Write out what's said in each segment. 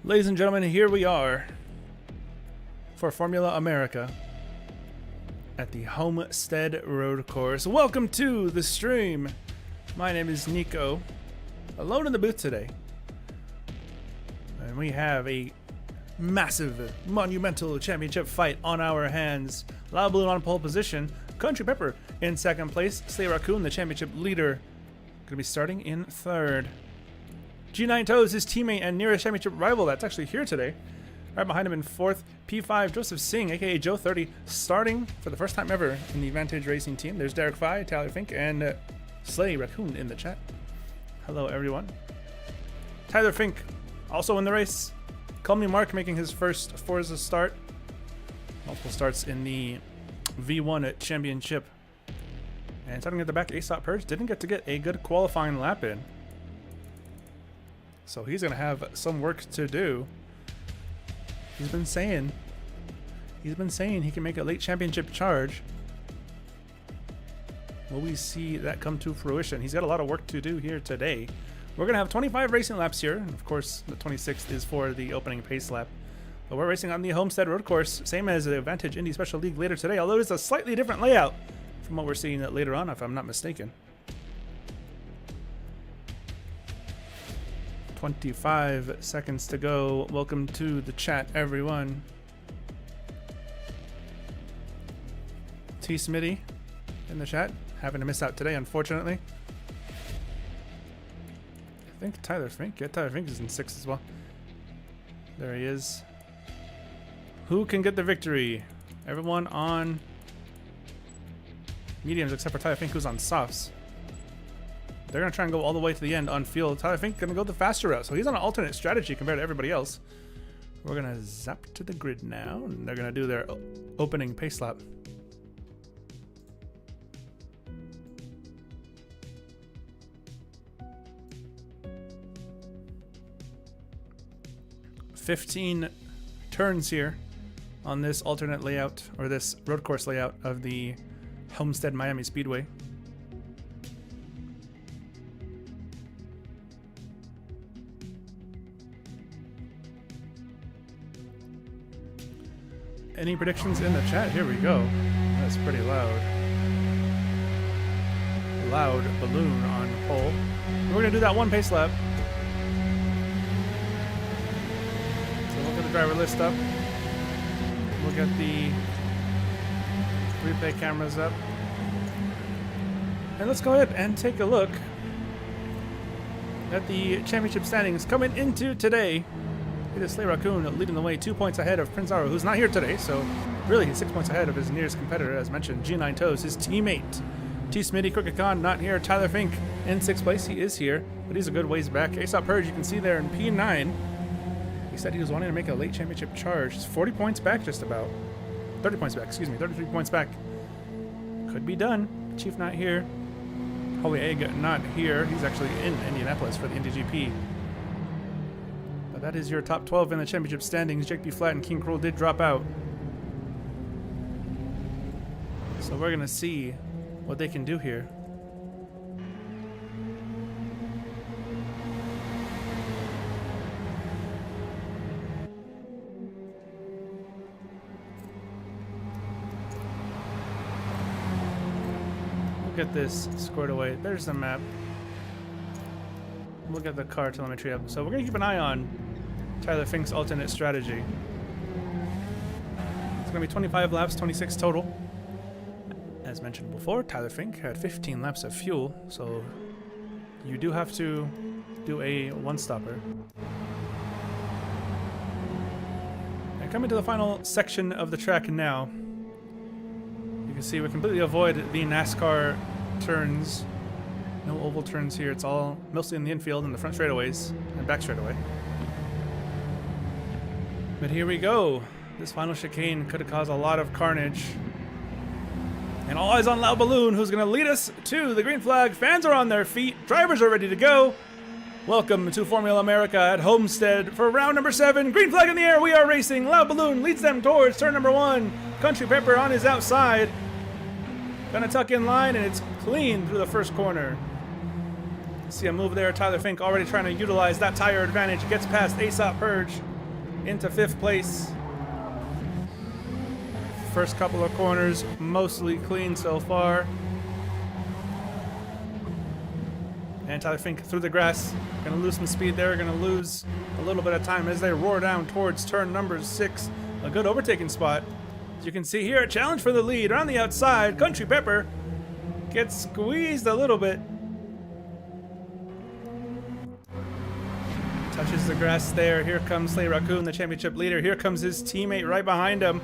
Ladies and gentlemen, here we are for Formula America at the Homestead Road Course. Welcome to the stream. My name is Nico, alone in the booth today. And we have a massive, monumental championship fight on our hands. Loud Balloon on pole position, Country Pepper in second place, Slay Raccoon, the championship leader, going to be starting in third. G9 Toes, his teammate and nearest championship rival, that's actually here today. Right behind him in fourth, P5, Joseph Singh, aka Joe 30, starting for the first time ever in the Vantage Racing team. There's Derek Fye, Tyler Fink, and Slay Raccoon in the chat. Hello, everyone. Tyler Fink, also in the race. Call Me Mark, making his first Forza start. Multiple starts in the V1 Championship. And starting at the back, Aesop Purge didn't get to get a good qualifying lap in. So he's going to have some work to do. He's been saying he can make a late championship charge. Will we see that come to fruition? He's got a lot of work to do here today. We're going to have 25 racing laps here. And of course, the 26th is for the opening pace lap. But we're racing on the Homestead Road Course, same as the Vantage Indy Special League later today, although it's a slightly different layout from what we're seeing later on, if I'm not mistaken. 25 seconds to go. Welcome to the chat, everyone. T. Smitty in the chat. Having to miss out today, unfortunately. I think Tyler Fink. Yeah, Tyler Fink is in 6 as well. There he is. Who can get the victory? Everyone on mediums except for Tyler Fink, who's on softs. They're going to try and go all the way to the end on field. Tyler Fink going to go the faster route, so he's on an alternate strategy compared to everybody else. We're going to zap to the grid now, and they're going to do their opening pace lap. $15 turns here on this alternate layout, or this road course layout of the Homestead Miami Speedway. Any predictions in the chat? Here we go. That's pretty loud. Loud Balloon on pole. We're gonna do that one pace lap. So look at the driver list up. We'll get the replay cameras up. And let's go ahead and take a look at the championship standings coming into today. It is Slay Raccoon leading the way 2 points ahead of Prince Aro, who's not here today, so really he's 6 points ahead of his nearest competitor, as mentioned, G9 Toes, his teammate. T. Smitty, Crooked Khan, not here. Tyler Fink in 6th place. He is here, but he's a good ways back. Aesop Purge, you can see there in P9. He said he was wanting to make a late championship charge. He's 40 points back just about. 30 points back, excuse me, 33 points back. Could be done. Chief not here. Holy Egg not here. He's actually in Indianapolis for the Indy GP. That is your top 12 in the championship standings. Jake B. Flat and King Cruel did drop out. So we're going to see what they can do here. We'll get this squared away. There's the map. We'll get the car telemetry up. So we're going to keep an eye on Tyler Fink's alternate strategy. It's going to be 25 laps, 26 total. As mentioned before, Tyler Fink had 15 laps of fuel, so you do have to do a one-stopper. And coming to the final section of the track now, you can see we completely avoid the NASCAR turns. No oval turns here. It's all mostly in the infield and the front straightaways and back straightaway. But here we go. This final chicane could have caused a lot of carnage. And all eyes on Loud Balloon, who's going to lead us to the green flag. Fans are on their feet. Drivers are ready to go. Welcome to Formula America at Homestead for round number 7. Green flag in the air. We are racing. Loud Balloon leads them towards turn number 1. Country Pepper on his outside. Gonna tuck in line, and it's clean through the first corner. See a move there. Tyler Fink already trying to utilize that tire advantage. Gets past Aesop Purge. into 5th place. First couple of corners mostly clean so far. And Tyler Fink through the grass. Gonna lose some speed there. Gonna lose a little bit of time as they roar down towards turn number 6. A good overtaking spot. As you can see here, a challenge for the lead. Around the outside, Country Pepper gets squeezed a little bit. Touches the grass there. Here comes Slay Raccoon, the championship leader. Here comes his teammate right behind him.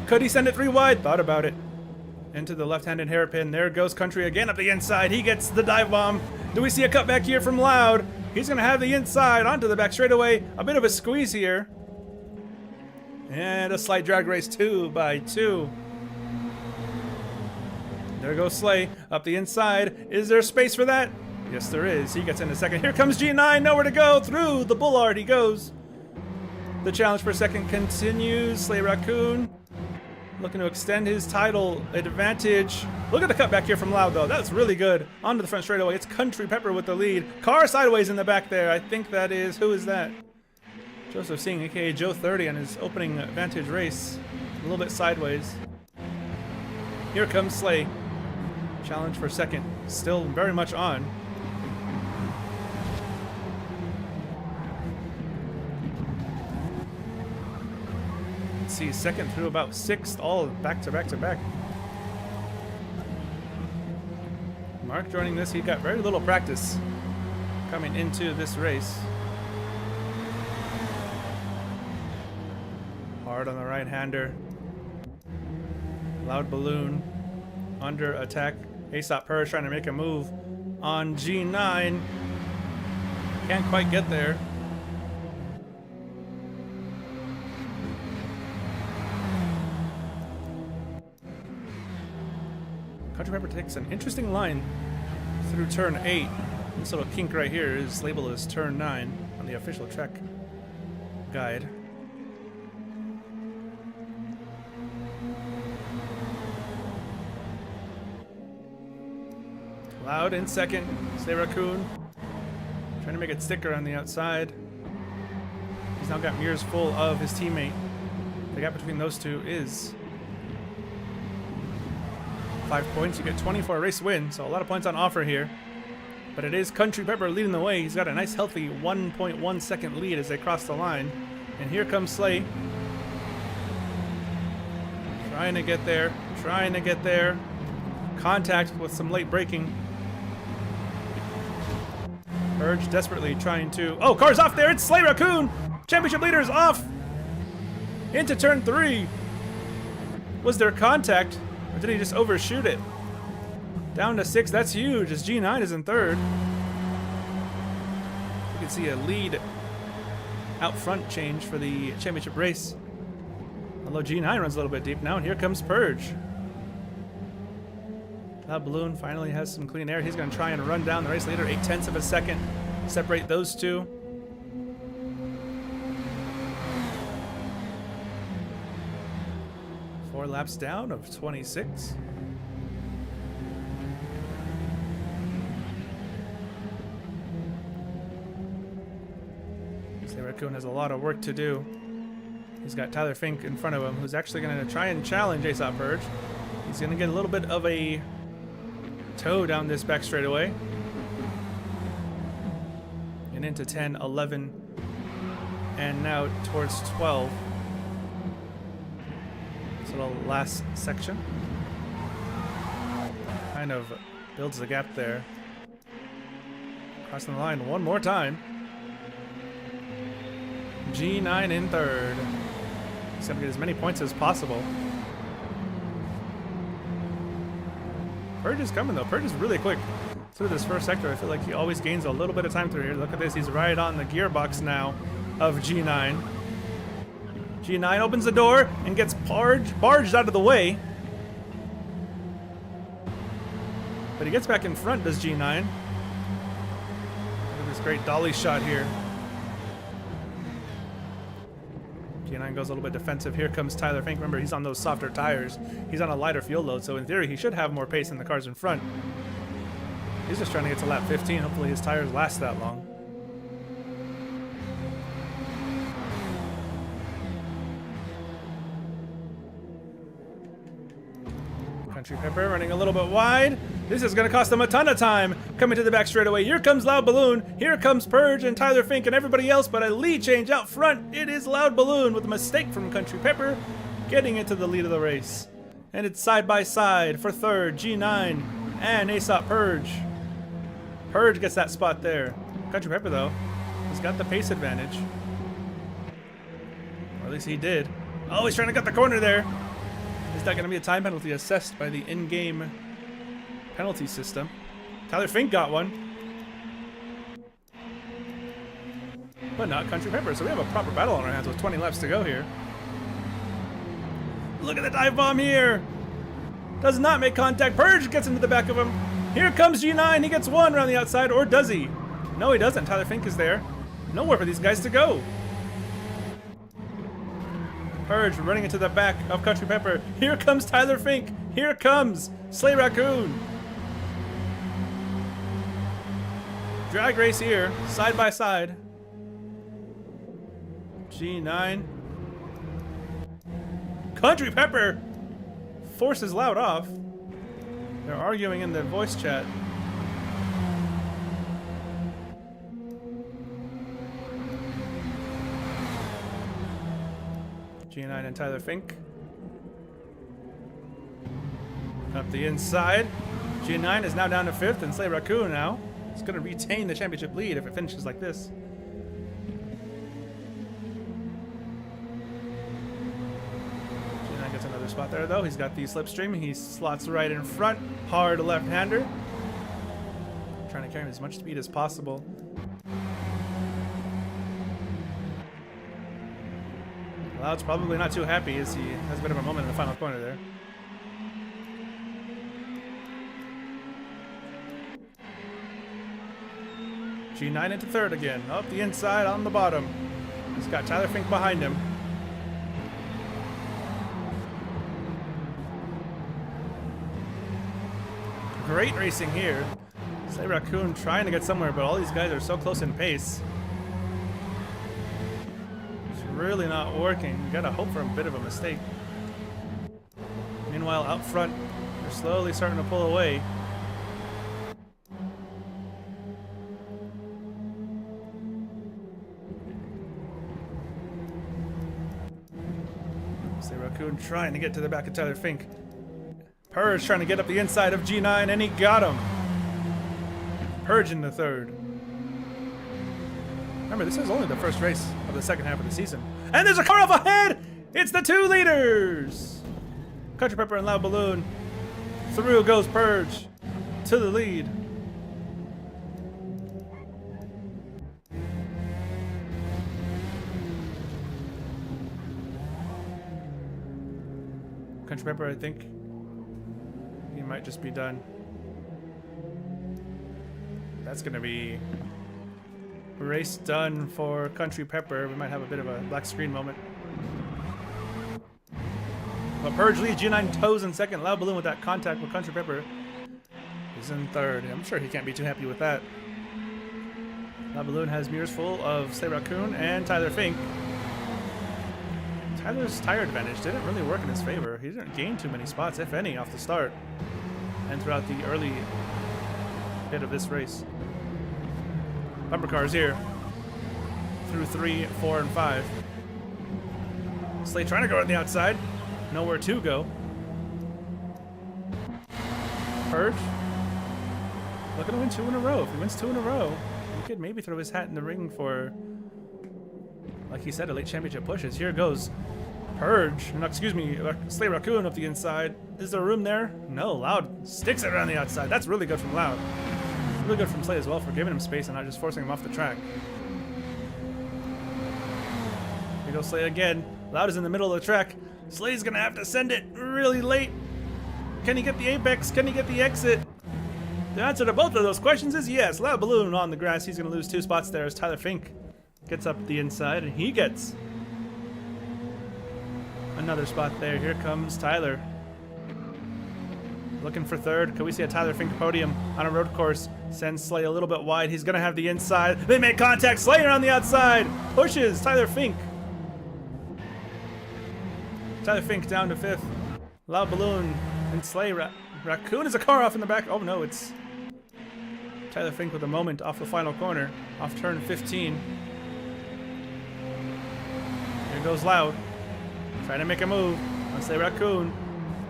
Could he send it 3 wide? Thought about it. Into the left-handed hairpin. There goes Country again up the inside. He gets the dive bomb. Do we see a cutback here from Loud? He's going to have the inside onto the back straightaway. A bit of a squeeze here. And a slight drag race 2x2. There goes Slay up the inside. Is there space for that? Yes, there is. He gets into second. Here comes G9. Nowhere to go. Through the bollard he goes. The challenge for second continues. Slay Raccoon looking to extend his title advantage. Look at the cutback here from Loud, though. That's really good. Onto the front straightaway. It's Country Pepper with the lead. Car sideways in the back there. I think that is... Who is that? Joseph Singh, a.k.a. Joe 30, on his opening advantage race. A little bit sideways. Here comes Slay. Challenge for second. Still very much on. See, second through about 6th, all back to back to back. Mark joining this, he got very little practice coming into this race. Hard on the right-hander. Loud Balloon under attack. Aesop Purge trying to make a move on G9. Can't quite get there. Country Pepper takes an interesting line through turn 8. This little kink right here is labeled as turn 9 on the official track guide. Loud in second. Slay Raccoon trying to make it sticker on the outside. He's now got mirrors full of his teammate. The gap between those two is 5 points. You get 20 for a race win, so a lot of points on offer here. But it is Country Pepper leading the way. He's got a nice healthy 1.1 second lead as they cross the line. And here comes Slay. Trying to get there. Trying to get there. Contact with some late braking. Purge desperately trying to... Oh, car's off there. It's Slay Raccoon. Championship leader is off. Into turn 3. Was there contact? Or did he just overshoot it? Down to 6, that's huge, as G9 is in 3rd. You can see a lead out front change for the championship race. Although G9 runs a little bit deep now, and here comes Purge. Cloud Balloon finally has some clean air. He's going to try and run down the race leader 0.8 of a second. Separate those two. Four laps down of 26. Slay Raccoon has a lot of work to do. He's got Tyler Fink in front of him, who's actually going to try and challenge Aesop Purge. He's going to get a little bit of a toe down this back straightaway. And into 10, 11, and now towards 12. This little last section kind of builds the gap there. Crossing the line one more time. G9 in 3rd. He's going to get as many points as possible. Purge is coming though. Purge is really quick through this first sector. I feel like he always gains a little bit of time through here. Look at this. He's right on the gearbox now of G9. G9 opens the door and gets barged out of the way. But he gets back in front, does G9. Look at this great dolly shot here. G9 goes a little bit defensive. Here comes Tyler Fink. Remember, he's on those softer tires. He's on a lighter fuel load, so in theory, he should have more pace than the cars in front. He's just trying to get to lap 15. Hopefully his tires last that long. Country Pepper running a little bit wide. This is going to cost them a ton of time. Coming to the back straight away. Here comes Loud Balloon. Here comes Purge and Tyler Fink and everybody else. But a lead change out front. It is Loud Balloon with a mistake from Country Pepper getting into the lead of the race. And it's side by side for third, G9 and Aesop Purge. Purge gets that spot there. Country Pepper, though, he's got the pace advantage. Or at least he did. Oh, he's trying to cut the corner there. Is that going to be a time penalty assessed by the in-game penalty system? Tyler Fink got one. But not Country Pepper, so we have a proper battle on our hands with 20 laps to go here. Look at the dive bomb here. Does not make contact. Purge gets into the back of him. Here comes G9. He gets one around the outside, or does he? No, he doesn't. Tyler Fink is there. Nowhere for these guys to go. Purge running into the back of Country Pepper. Here comes Tyler Fink. Here comes Slay Raccoon. Drag race here, side by side. G9. Country Pepper forces Loud off. They're arguing in the voice chat. G9 and Tyler Fink. Up the inside. G9 is now down to 5th, and Slay Raccoon now is going to retain the championship lead if it finishes like this. G9 gets another spot there, though. He's got the slipstream. He slots right in front. Hard left-hander. Trying to carry him as much speed as possible. Loud's probably not too happy as he has a bit of a moment in the final corner there. G9 into third again. Up the inside on the bottom. He's got Tyler Fink behind him. Great racing here. Slay Raccoon trying to get somewhere, but all these guys are so close in pace. Really not working. You gotta hope for a bit of a mistake. Meanwhile, out front, they're slowly starting to pull away. Slay Raccoon trying to get to the back of Tyler Fink. Purge trying to get up the inside of G9, and he got him. Purge in the third. Remember, this is only the first race of the second half of the season. And there's a car off ahead! It's the 2 leaders! Country Pepper and Loud Balloon. Through goes Purge to the lead. Country Pepper, I think he might just be done. That's gonna be race done for Country Pepper. We might have a bit of a black screen moment. But Purge leads. G9 toes in second. Loud Balloon with that contact with Country Pepper is in third. I'm sure he can't be too happy with that. Loud Balloon has mirrors full of Slay Raccoon and Tyler Fink. Tyler's tire advantage didn't really work in his favor. He didn't gain too many spots, if any, off the start and throughout the early bit of this race. Bumper cars here through 3, 4, and 5. Slay trying to go on the outside. Nowhere to go. Purge looking to win 2 in a row. If he wins 2 in a row, he could maybe throw his hat in the ring for, like he said, a late championship pushes. Here goes Purge. No, excuse me, Slay Raccoon up the inside. Is there room there? No. Loud sticks it around the outside. That's really good from Loud. Really good from Slay as well for giving him space and not just forcing him off the track. Here goes Slay again. Loud is in the middle of the track. Slay's gonna have to send it really late. Can he get the apex? Can he get the exit? The answer to both of those questions is yes. Loud Balloon on the grass. He's gonna lose 2 spots there as Tyler Fink gets up the inside and he gets another spot there. Here comes Tyler. Looking for third. Could we see a Tyler Fink podium on a road course? Sends Slay a little bit wide. He's gonna have the inside. They make contact. Slayer on the outside. Pushes Tyler Fink. Tyler Fink down to 5th. Loud Balloon And Slay, Raccoon is a car off in the back. Oh no, it's Tyler Fink with a moment off the final corner, off turn 15. Here goes Loud, trying to make a move on Slay Raccoon.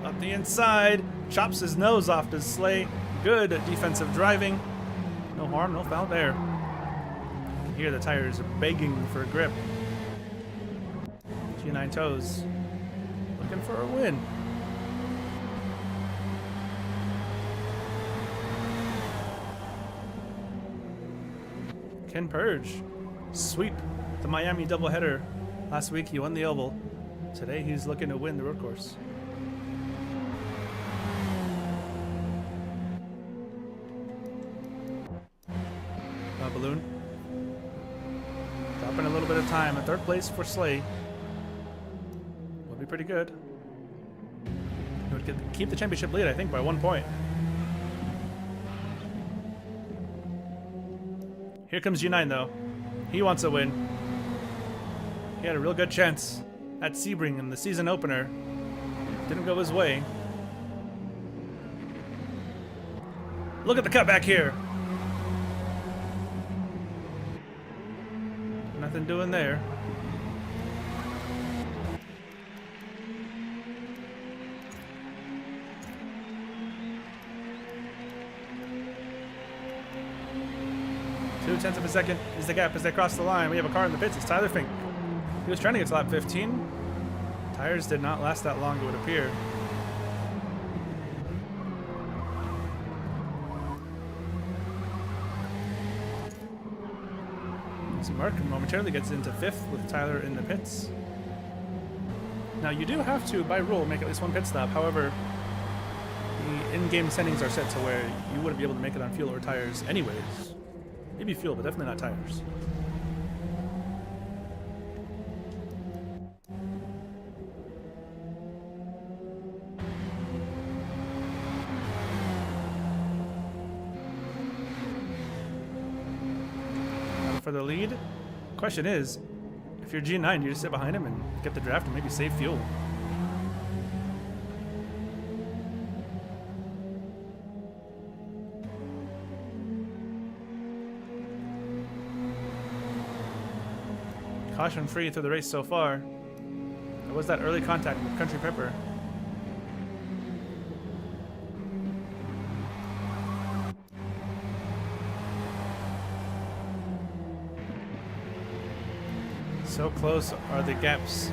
Up the inside, chops his nose off to Slay. Good defensive driving. No harm, no foul there. You can hear the tires begging for a grip. G9 Toes looking for a win. Ken Purge, sweep the Miami doubleheader. Last week he won the oval. Today he's looking to win the road course. Balloon. Dropping a little bit of time. A third place for Slay. Would be pretty good. He would keep the championship lead, I think, by 1 point. Here comes G9 though. He wants a win. He had a real good chance at Sebring in the season opener. Didn't go his way. Look at the cutback here. Nothing doing there. Two-tenths of a second is the gap as they cross the line. We have a car in the pits. It's Tyler Fink. He was trying to get to lap 15. Tires did not last that long, it would appear. Mark momentarily gets into 5th with Tyler in the pits. Now you do have to, by rule, make at least one pit stop. However, the in-game settings are set to where you wouldn't be able to make it on fuel or tires anyways. Maybe fuel, but definitely not tires. For the lead. Question is, if you're G9, you just sit behind him and get the draft and maybe save fuel. Caution free through the race so far. There was that early contact with Country Pepper. So close are the gaps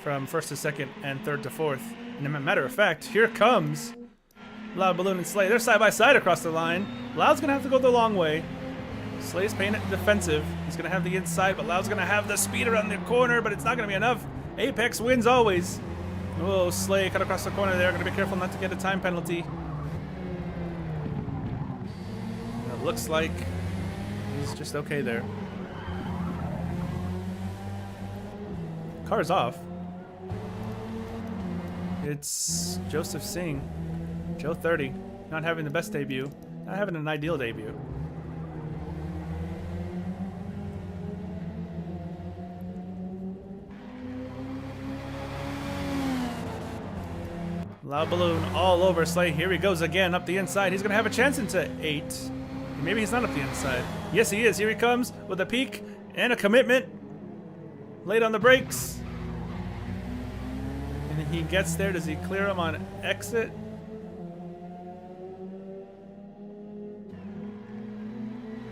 from 1st to 2nd and 3rd to 4th. And as a matter of fact, here comes Loud, Balloon, and Slay. They're side by side across the line. Loud's going to have to go the long way. Slay's playing it defensive. He's going to have the inside, but Loud's going to have the speed around the corner, but it's not going to be enough. Apex wins always. Oh, Slay cut across the corner there. Going to be careful not to get a time penalty. It looks like he's just okay there. Car's off. It's Joseph Singh. Joe 30. Not having the best debut. Not having an ideal debut. Loud Balloon all over Slay. Here he goes again up the inside. He's going to have a chance into 8. Maybe he's not up the inside. Yes, he is. Here he comes with a peak and a commitment. Late on the brakes. And he gets there. Does he clear him on exit?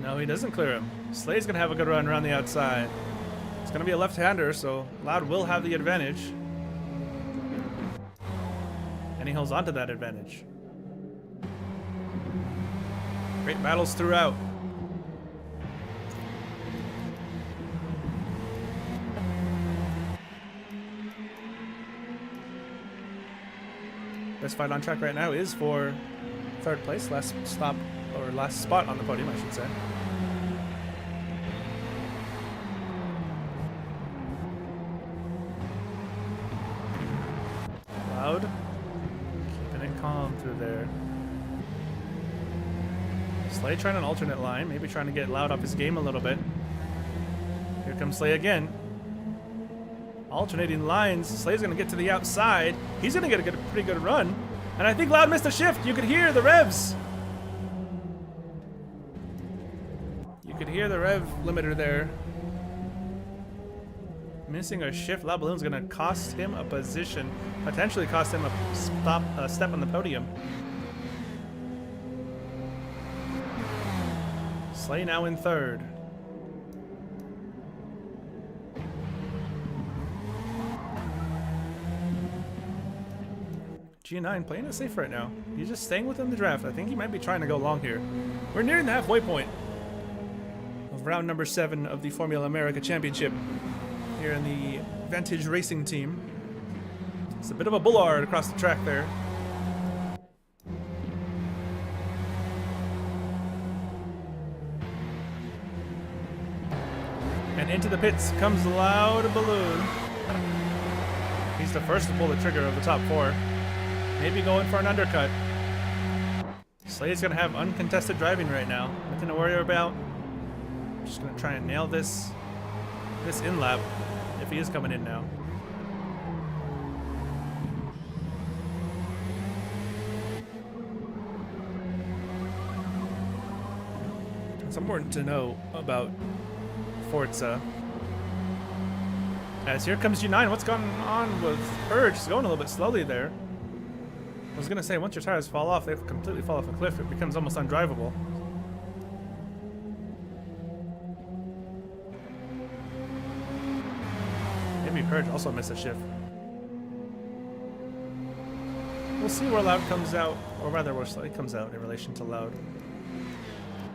No, he doesn't clear him. Slay's going to have a good run around the outside. It's going to be a left-hander, so Loud will have the advantage. And he holds on to that advantage. Great battles throughout. Best fight on track right now is for 3rd place, last stop, or last spot on the podium, I should say. Loud, keeping it calm through there. Slay trying an alternate line, maybe trying to get Loud off his game a little bit. Here comes Slay again. Alternating lines. Slay's going to get to the outside. He's going to get a pretty good run. And I think Loud missed a shift. You could hear the revs. You could hear the rev limiter there. Missing a shift. Loud Balloon's gonna cost him a position. Potentially cost him a step on the podium. Slay now in third. G9 playing it safe right now. He's just staying within the draft. I think he might be trying to go long here. We're nearing the halfway point of round number 7 of the Formula America Championship here in the Vantage Racing team. It's a bit of a boulevard across the track there. And into the pits comes Loud Balloon. He's the first to pull the trigger of the top 4. Maybe going for an undercut. Slay's gonna have uncontested driving right now. Nothing to worry about. Just gonna try and nail this in lap if he is coming in now. It's important to know about Forza. As here comes G9. What's going on with Purge? He's going a little bit slowly there. I was gonna say, once your tires fall off, they completely fall off a cliff. It becomes almost undrivable. Maybe Purge also missed a shift. We'll see where Loud comes out, or rather where Slay comes out in relation to Loud.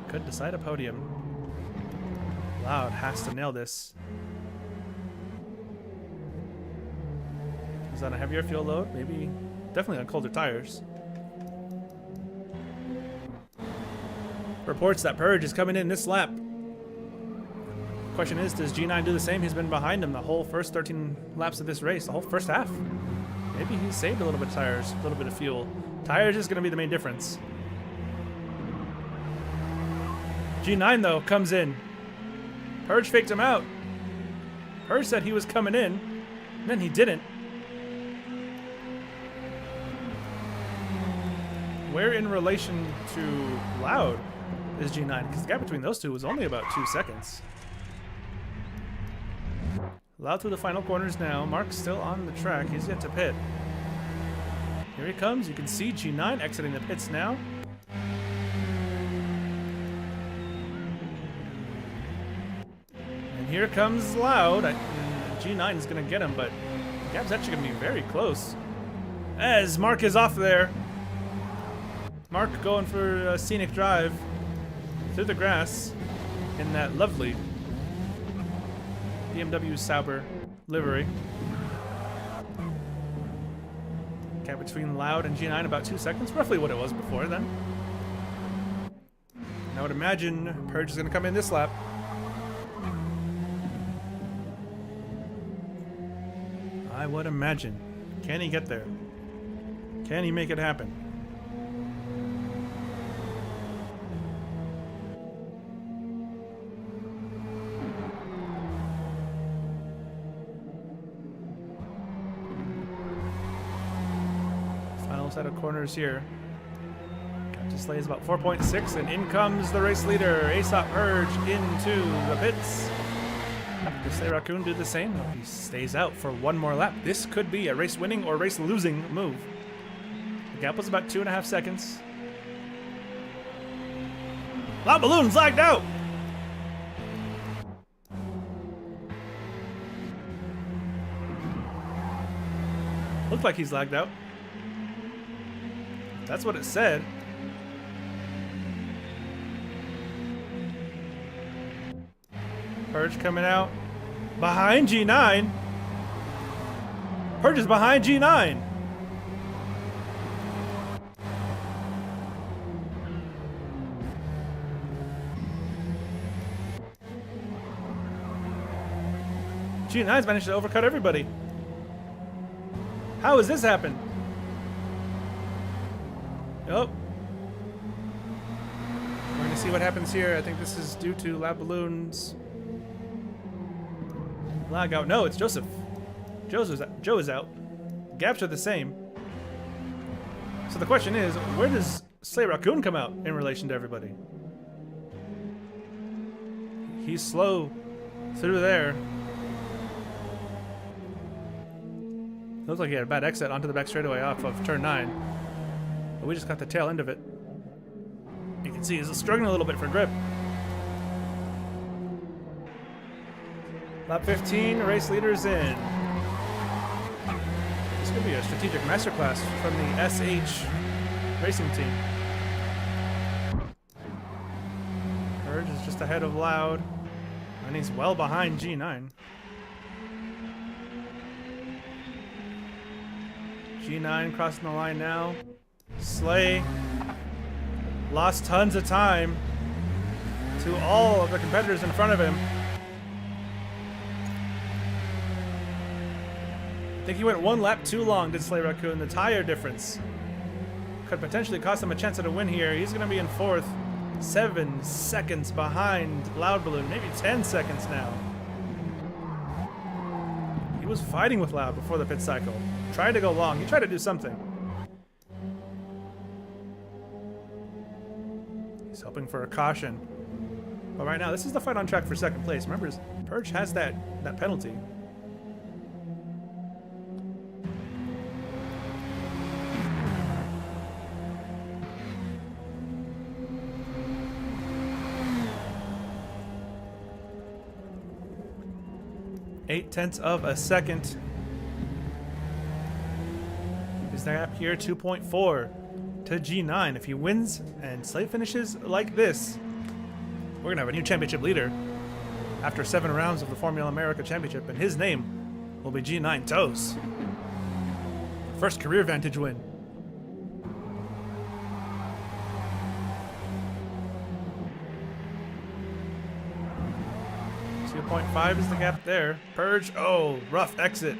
Could decide a podium. Loud has to nail this. He's on a heavier fuel load, maybe. Definitely on colder tires. Reports that Purge is coming in this lap. Question is, does G9 do the same? He's been behind him the whole first 13 laps of this race, the whole first half. Maybe he's saved a little bit of tires, a little bit of fuel. Tires is going to be the main difference. G9 though comes in. Purge faked him out. Purge said he was coming in, and then he didn't. Where in relation to Loud is G9? Because the gap between those two was only about 2 seconds. Loud through the final corners now. Mark's still on the track. He's yet to pit. Here he comes. You can see G9 exiting the pits now. And here comes Loud. G9 is going to get him, but the gap's actually going to be very close. As Mark is off there. Mark going for a scenic drive through the grass in that lovely BMW Sauber livery. Gap between Loud and G9 about 2 seconds, roughly what it was before then. And I would imagine Purge is going to come in this lap. I would imagine. Can he get there? Can he make it happen? Set of corners here. Slay is about 4.6, and in comes the race leader, Aesop Purge, into the pits. Does Slay Raccoon do the same? No, he stays out for one more lap. This could be a race winning or race losing move. The gap was about 2.5 seconds. Loud Balloon's lagged out! Looked like he's lagged out. That's what it said. Purge coming out. Behind G9. Purge is behind G9. G9's managed to overcut everybody. How has this happened? Oh. We're going to see what happens here. I think this is due to Loud Balloon's lag out. No, it's Joseph. Joe is out. Gaps are the same. So the question is, where does Slay Raccoon come out in relation to everybody? He's slow through there. Looks like he had a bad exit onto the back straightaway off of turn 9. But we just got the tail end of it. You can see he's struggling a little bit for grip. Lap 15, race leaders in. This could be a strategic masterclass from the SH racing team. Urge is just ahead of Loud, and he's well behind G9. G9 crossing the line now. Slay lost tons of time to all of the competitors in front of him. I think he went one lap too long, did Slay Raccoon. The tire difference could potentially cost him a chance at a win here. He's going to be in 4th, 7 seconds behind Loud Balloon, maybe 10 seconds now. He was fighting with Loud before the pit cycle. Tried to go long. He tried to do something. He's hoping for a caution. But right now, this is the fight on track for 2nd place. Remember, Purge has that penalty. .8 of a second. Is the gap here 2.4 to G9. If he wins and Slay finishes like this, we're gonna have a new championship leader after 7 rounds of the Formula America Championship, and his name will be G9 Toes. First career Vantage win. .5 is the gap there. Purge, oh, rough exit.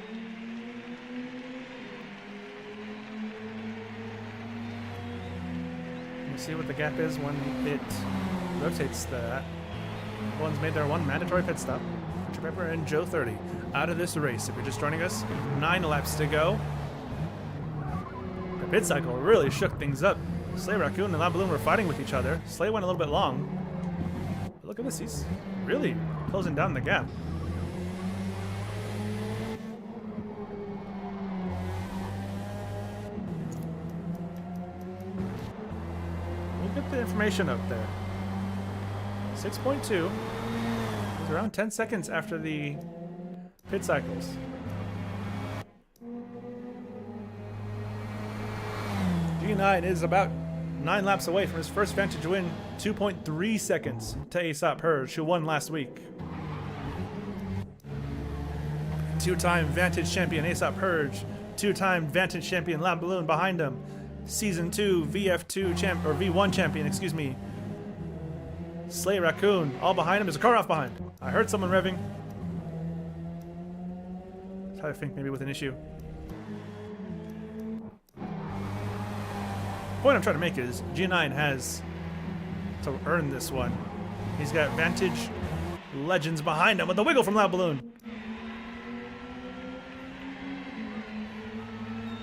You see what the gap is when it rotates that. One's made their one mandatory pit stop. Richard Pepper and Joe 30 out of this race. If you're just joining us, 9 laps to go. The pit cycle really shook things up. Slay Raccoon and Loud Balloon were fighting with each other. Slay went a little bit long. But look at this, he's really closing down the gap. We'll get the information up there. 6.2. It's around 10 seconds after the pit cycles. G9 is about 9 laps away from his first Vantage win. 2.3 seconds to Aesop Purge, who won last week. 2-time Vantage champion Aesop Purge, 2-time Vantage champion Loud Balloon behind him. Season 2 VF2 champ or V1 champion, excuse me. Slay Raccoon, all behind him. There's a car off behind. I heard someone revving. I think maybe with an issue. The point I'm trying to make is G9 has to earn this one. He's got Vantage legends behind him with the wiggle from Loud Balloon.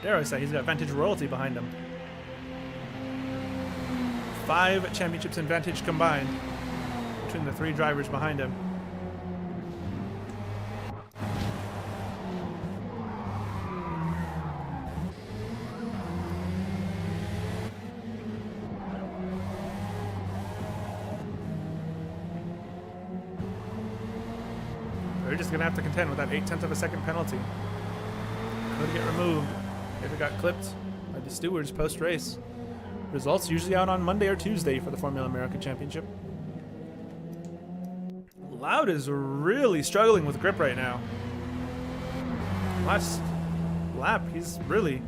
Dare I say, he's got Vantage royalty behind him. 5 championships in Vantage combined between the 3 drivers behind him. They're just going to have to contend with that 0.8 of a second penalty. Could get removed if it got clipped by the stewards post-race. Results usually out on Monday or Tuesday for the Formula America Championship. Loud is really struggling with grip right now. Last lap, he's really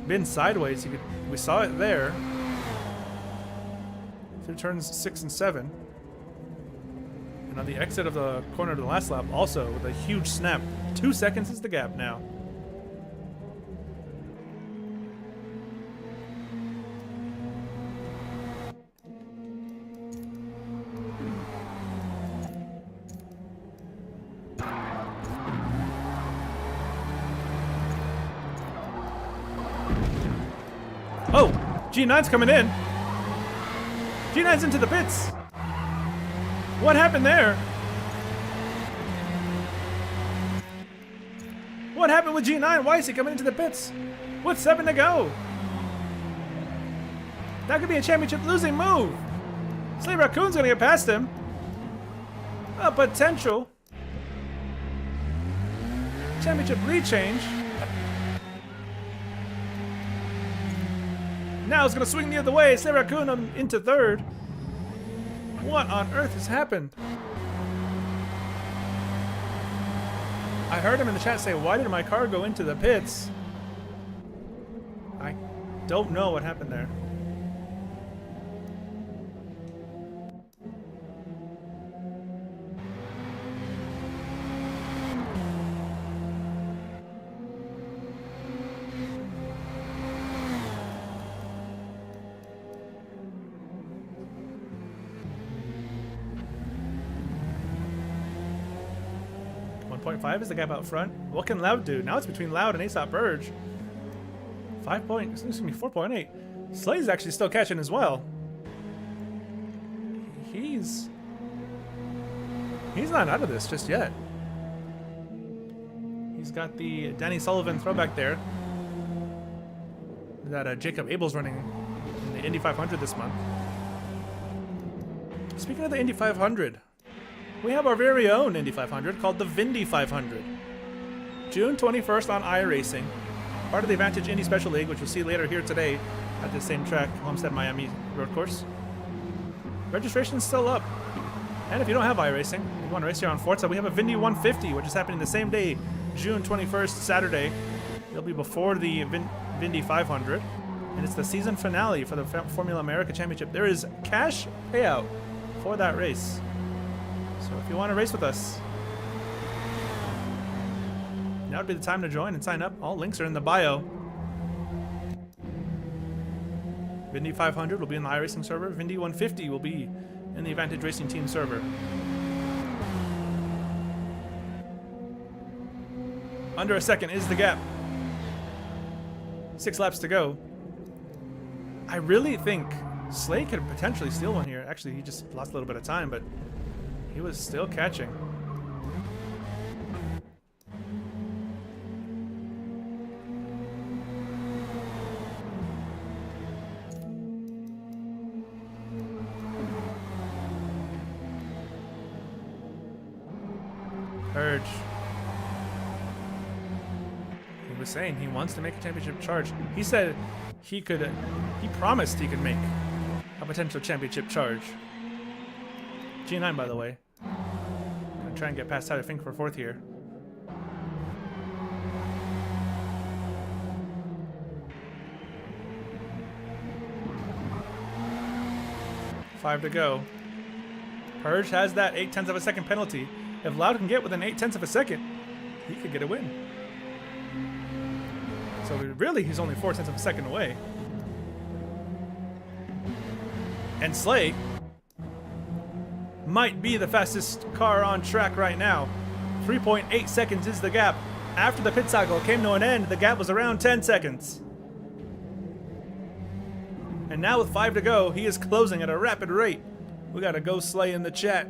been sideways. We saw it there through turns 6 and 7. And on the exit of the corner to the last lap, also with a huge snap. 2 seconds is the gap now. Oh! G9's coming in. G9's into the pits. What happened there? What happened with G9? Why is he coming into the pits? With 7 to go. That could be a championship losing move. Slay Raccoon's gonna get past him. A potential championship lead change. Now it's gonna swing the other way. Slay Raccoon into third. What on earth has happened? I heard him in the chat say, why did my car go into the pits? I don't know what happened there. .5 is the gap out front. What can Loud do? Now it's between Loud and Aesop Burge. 4.8. Slay's actually still catching as well. He's not out of this just yet. He's got the Danny Sullivan throwback there that Jacob Abel's running in the Indy 500 this month. Speaking of the Indy 500, we have our very own Indy 500 called the Vindy 500. June 21st on iRacing. Part of the Advantage Indy Special League, which you'll see later here today at the same track, Homestead, Miami road course. Registration's still up. And if you don't have iRacing, you want to race here on Forza, we have a Vindy 150, which is happening the same day, June 21st, Saturday. It'll be before the Vindy 500. And it's the season finale for the Formula America Championship. There is cash payout for that race. So if you want to race with us, now would be the time to join and sign up. All links are in the bio. Vindy 500 will be in the iRacing server. Vindy 150 will be in the Advantage Racing Team server. Under a second is the gap. 6 laps to go. I really think Slay could potentially steal one here. Actually, he just lost a little bit of time, but he was still catching. Urge. He was saying he wants to make a championship charge. He said he could, he promised he could make a potential championship charge. G9, by the way. Gonna try and get past Tyler Fink for 4th here. Five to go. Purge has that 0.8 of a second penalty. If Loud can get within 0.8 of a second, he could get a win. So really, he's only 0.4 of a second away. And Slay might be the fastest car on track right now. 3.8 seconds is the gap. After the pit cycle came to an end, the gap was around 10 seconds. And now with 5 to go, he is closing at a rapid rate. We gotta go Slay in the chat.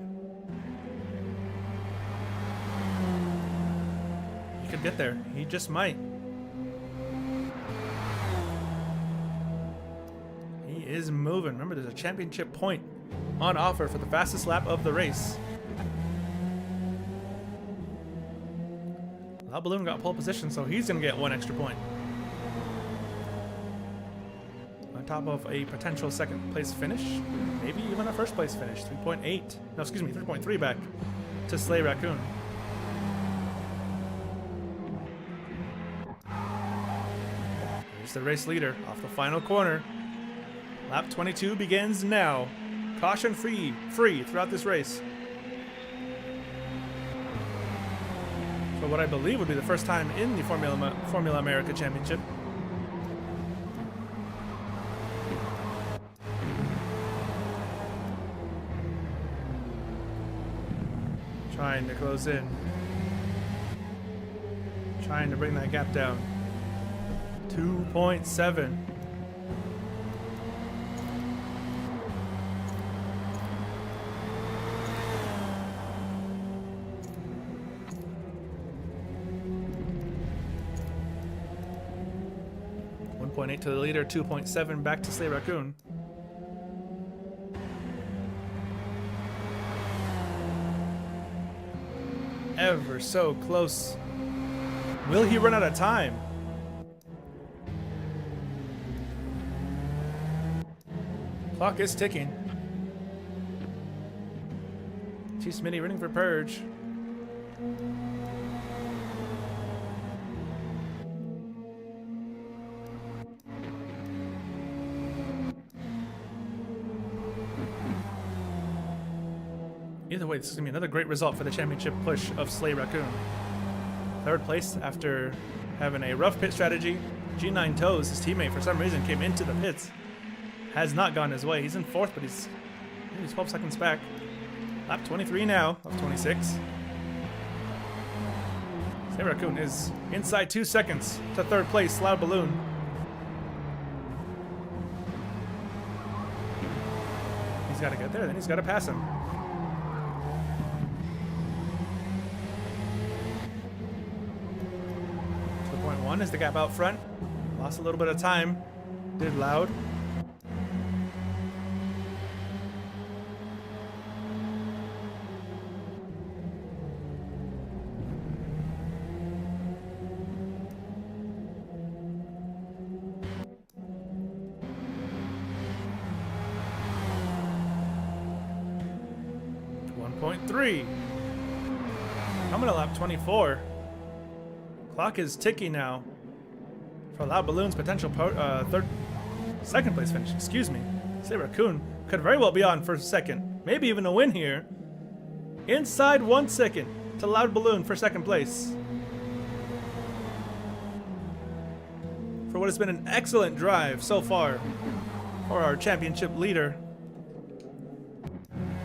He could get there. He just might. He is moving. Remember, there's a championship point on offer for the fastest lap of the race. La Balloon got pole position, so he's gonna get 1 extra point. On top of a potential 2nd place finish, maybe even a 1st place finish. 3.8, no, excuse me, 3.3 back to Slay Raccoon. Here's the race leader off the final corner. Lap 22 begins now. Caution free throughout this race. For what I believe would be the first time in the Formula America Championship. Trying to close in. Trying to bring that gap down. 2.7. 1.8 to the leader, 2.7 back to Slay Raccoon. Ever so close. Will he run out of time? Clock is ticking. Chief Smitty running for Purge. Either way, this is going to be another great result for the championship push of Slay Raccoon. Third place after having a rough pit strategy. G9 Toes, his teammate, for some reason came into the pits. Has not gone his way. He's in fourth, but he's 12 seconds back. Lap 23 now of 26. Slay Raccoon is inside 2 seconds to third place, Loud Balloon. He's got to get there, then he's got to pass him. 2.1 is the gap out front. Lost a little bit of time. Did Loud. .3. Coming to lap 24. Clock is ticking now for Loud Balloon's potential second place finish. Excuse me. Slay Raccoon could very well be on for second, maybe even a win here. Inside 1 second to Loud Balloon for second place. For what has been an excellent drive so far for our championship leader.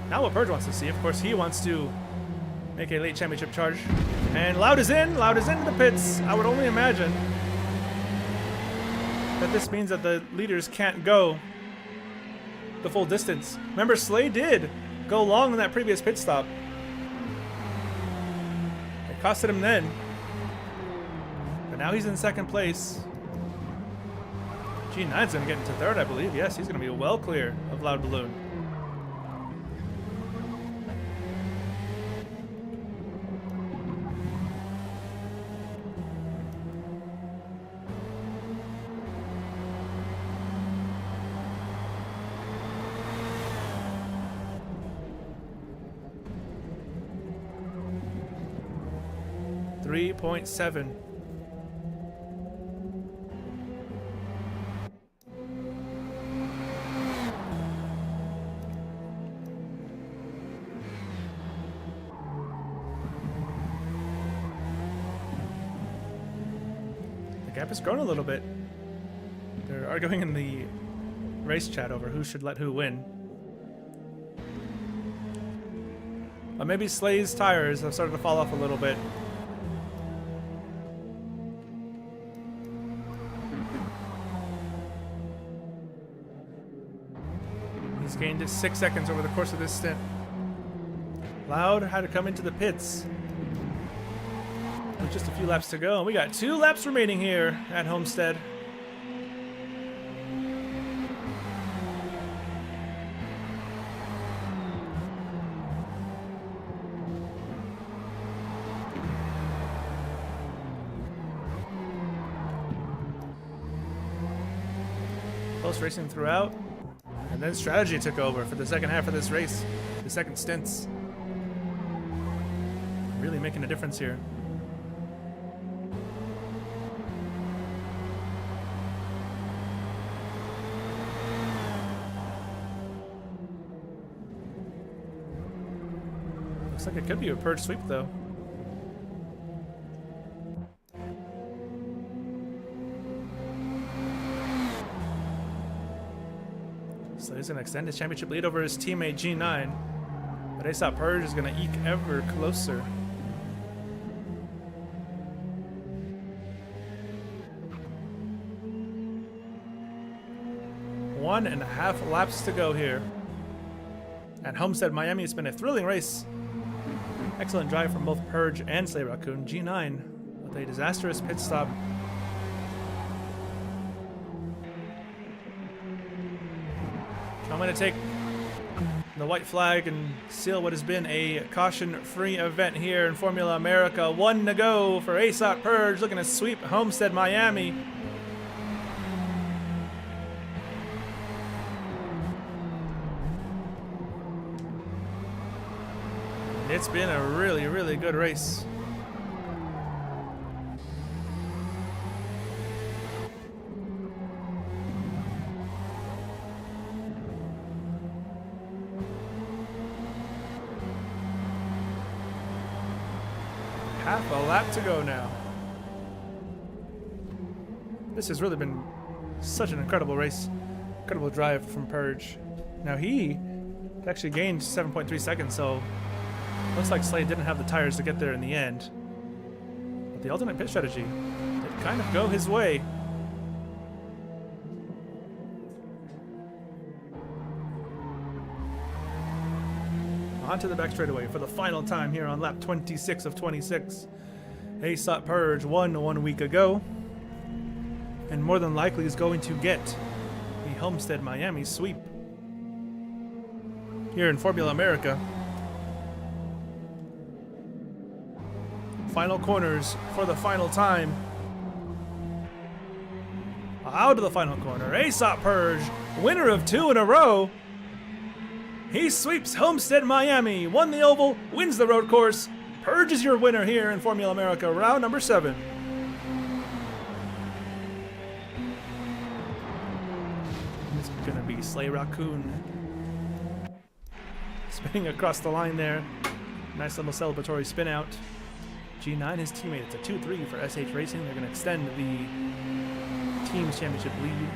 Now what Purge wants to see, of course, he wants to make a late championship charge. And Loud is in! Loud is into the pits! I would only imagine that this means that the leaders can't go the full distance. Remember, Slay did go long in that previous pit stop. It costed him then. But now he's in second place. G9's going to get into third, I believe. Yes, he's going to be well clear of Loud Balloon. .7. The gap has grown a little bit. They're arguing in the race chat over who should let who win. But maybe Slay's tires have started to fall off a little bit. He's gained 6 seconds over the course of this stint. Loud had to come into the pits with just a few laps to go. And we got 2 laps remaining here at Homestead. Close racing throughout. And then strategy took over for the second half of this race. The second stints. Really making a difference here. Looks like it could be a Purge sweep though. So he's going to extend his championship lead over his teammate G9. But ASAP Purge is going to eke ever closer. One and a half laps to go here at Homestead, Miami. It's been a thrilling race. Excellent drive from both Purge and Slay Raccoon. G9 with a disastrous pit stop. I'm going to take the white flag and seal what has been a caution-free event here in Formula America. 1 to go for ASOT Purge, looking to sweep Homestead Miami. It's been a really, really good race. Half a lap to go now. This has really been such an incredible race. Incredible drive from Purge. Now he actually gained 7.3 seconds, so looks like Slade didn't have the tires to get there in the end. But the alternate pit strategy did kind of go his way. Onto the back straightaway for the final time here on lap 26 of 26. ASOT Purge won 1 week ago, and more than likely is going to get the Homestead Miami sweep here in Formula America. Final corners for the final time. Out of the final corner, ASOT Purge, winner of 2 in a row. He sweeps Homestead Miami, won the oval, wins the road course. Purge is your winner here in Formula America, round number 7. It's gonna be Slay Raccoon spinning across the line there. Nice little celebratory spin out. G9, his teammate, it's a 2-3 for SH Racing. They're gonna extend the team's championship lead.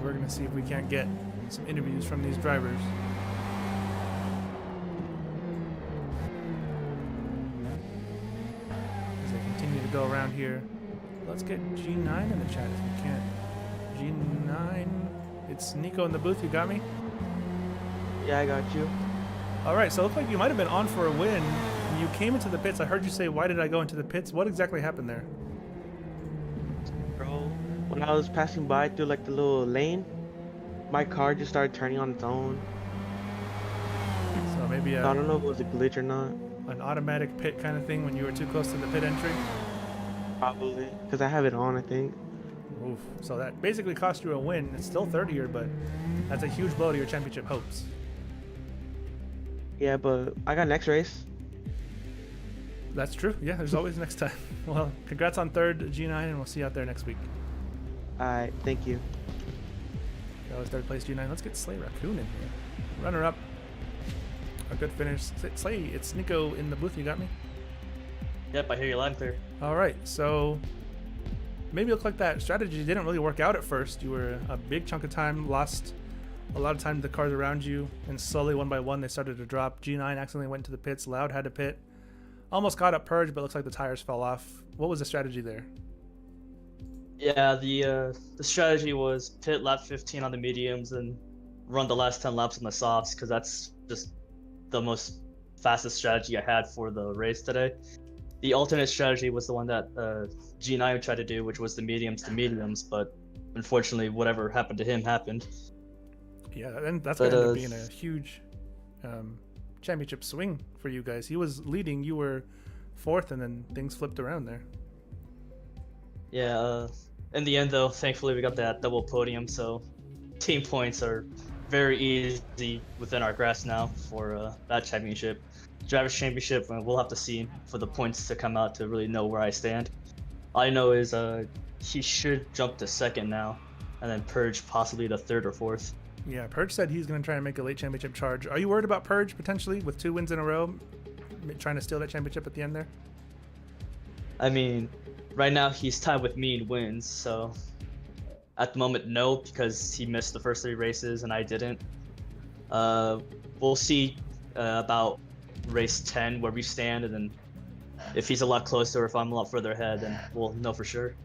We're going to see if we can't get some interviews from these drivers. As they continue to go around here. Let's get G9 in the chat if we can. G9, it's Nico in the booth. You got me? Yeah, I got you. All right, so it looked like you might have been on for a win. When you came into the pits, I heard you say, "Why did I go into the pits?" What exactly happened there? Bro, when I was passing by through like the little lane, my car just started turning on its own. So maybe I don't know if it was a glitch or not. An automatic pit kind of thing when you were too close to the pit entry? Probably, because I have it on, I think. Oof. So that basically cost you a win. It's still third here, but that's a huge blow to your championship hopes. Yeah, but I got next race. That's true. Yeah, there's always next time. Well, congrats on third, G9, and we'll see you out there next week. Alright, thank you. That was third place, G9. Let's get Slay Raccoon in here. Runner up. A good finish. Slay, it's Nico in the booth. You got me? Yep, I hear you loud and clear. All right, so maybe it looked like that strategy didn't really work out at first. You were a big chunk of time, lost a lot of time to the cars around you, and slowly, one by one, they started to drop. G9 accidentally went to the pits. Loud had to pit. Almost caught up Purge, but looks like the tires fell off. What was the strategy there? Yeah, the strategy was pit lap 15 on the mediums and run the last 10 laps on the softs, because that's just the most fastest strategy I had for the race today. The alternate strategy was the one that G9 tried to do, which was the mediums to mediums, but unfortunately, whatever happened to him happened. Yeah, and that's going to end up being a huge championship swing for you guys. He was leading, you were fourth, and then things flipped around there. Yeah, in the end, though, thankfully we got that double podium, so team points are very easy within our grasp now for that championship. Drivers' Championship, we'll have to see for the points to come out to really know where I stand. All I know is he should jump to second now, and then Purge possibly to third or fourth. Yeah, Purge said he's going to try and make a late championship charge. Are you worried about Purge potentially with 2 wins in a row, trying to steal that championship at the end there? I mean, right now he's tied with me in wins, so at the moment, no, because he missed the first 3 races and I didn't. We'll see about race 10 where we stand, and then if he's a lot closer or if I'm a lot further ahead, then we'll know for sure.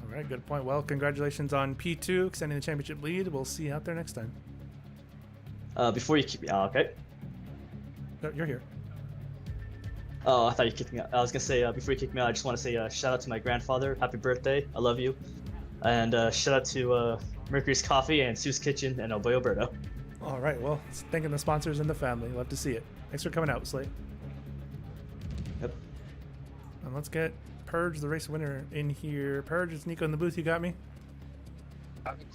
All right, good point. Well, congratulations on P2 extending the championship lead. We'll see you out there next time. Before you keep me out, okay? No, you're here. Oh, I thought you kicked me out. I was gonna say before you kick me out, I just want to say shout out to my grandfather. Happy birthday! I love you. And shout out to Mercury's Coffee and Sue's Kitchen and El Boy Alberto. All right, well, thanking the sponsors and the family. Love to see it. Thanks for coming out, Slate. Yep. And let's get Purge, the race winner, in here. Purge, it's Nico in the booth. You got me?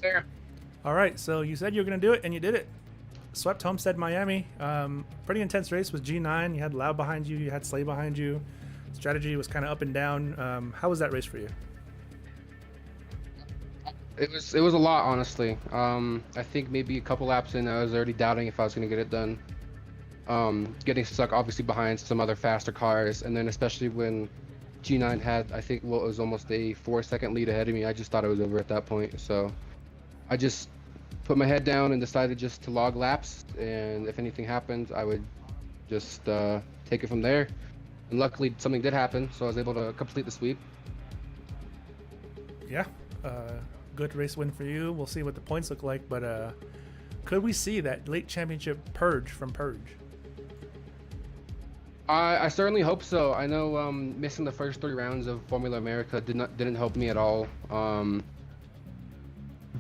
Clear. All right, so you said you were going to do it, and you did it. Swept Homestead, Miami. Pretty intense race with G9. You had Loud behind you. You had Slay behind you. Strategy was kind of up and down. How was that race for you? It was a lot, honestly. I think maybe a couple laps in, I was already doubting if I was going to get it done. Getting stuck obviously behind some other faster cars, and then especially when G9 had, I think, well, it was almost a 4-second lead ahead of me. I just thought it was over at that point. So I just put my head down and decided just to log laps, and if anything happened, I would just take it from there. And luckily, something did happen, so I was able to complete the sweep. Yeah, good race win for you. We'll see what the points look like, but could we see that late championship Purge from Purge? I certainly hope so. I know missing the first 3 rounds of Formula America didn't help me at all.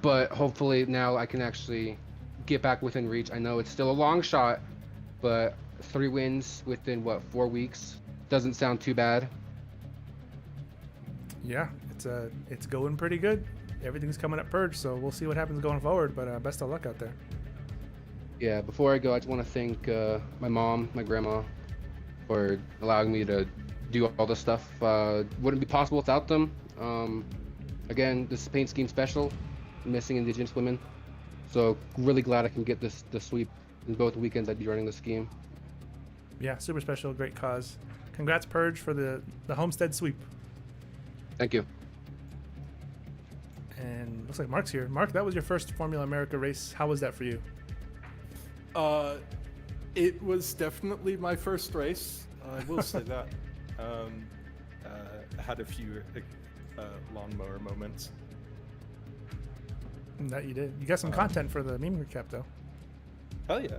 But hopefully now I can actually get back within reach. I know it's still a long shot, but 3 wins within, what, 4 weeks? Doesn't sound too bad. Yeah, it's going pretty good. Everything's coming up Purge, so we'll see what happens going forward, but best of luck out there. Yeah, before I go, I just want to thank my mom, my grandma, for allowing me to do all this stuff. Wouldn't be possible without them. Again, this is paint scheme special, missing Indigenous women. So really glad I can get the sweep in both weekends I'd be running the scheme. Yeah, super special, great cause. Congrats, Purge, for the Homestead sweep. Thank you. And looks like Mark's here. Mark, that was your first Formula America race. How was that for you? It was definitely my first race. I will say that. I had a few lawnmower moments. That you did. You got some content for the meme recap, though. Hell yeah.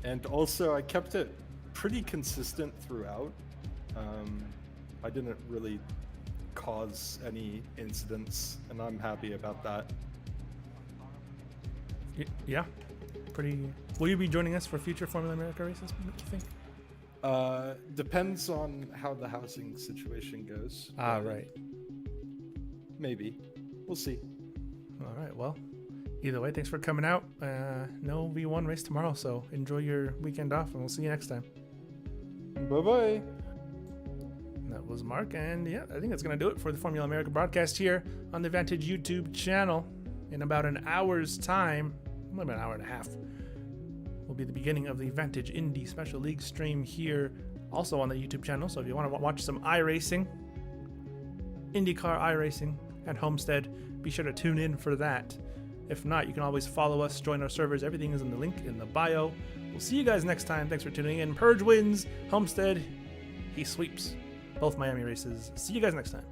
And also, I kept it pretty consistent throughout. I didn't really cause any incidents, and I'm happy about that. Yeah. Pretty. Will you be joining us for future Formula America races, what do you think? Depends on how the housing situation goes. Right. Maybe. We'll see. All right, well, either way, thanks for coming out. No V1 race tomorrow, so enjoy your weekend off, and we'll see you next time. Bye-bye. That was Mark, and yeah, I think that's going to do it for the Formula America broadcast here on the Vantage YouTube channel. In about an hour's time, maybe an hour and a half, will be the beginning of the Vantage Indy Special League stream here, also on the YouTube channel. So if you want to watch some iRacing, IndyCar iRacing at Homestead, be sure to tune in for that. If not, you can always follow us, join our servers. Everything is in the link in the bio. We'll see you guys next time. Thanks for tuning in. Purge wins. Homestead, he sweeps both Miami races. See you guys next time.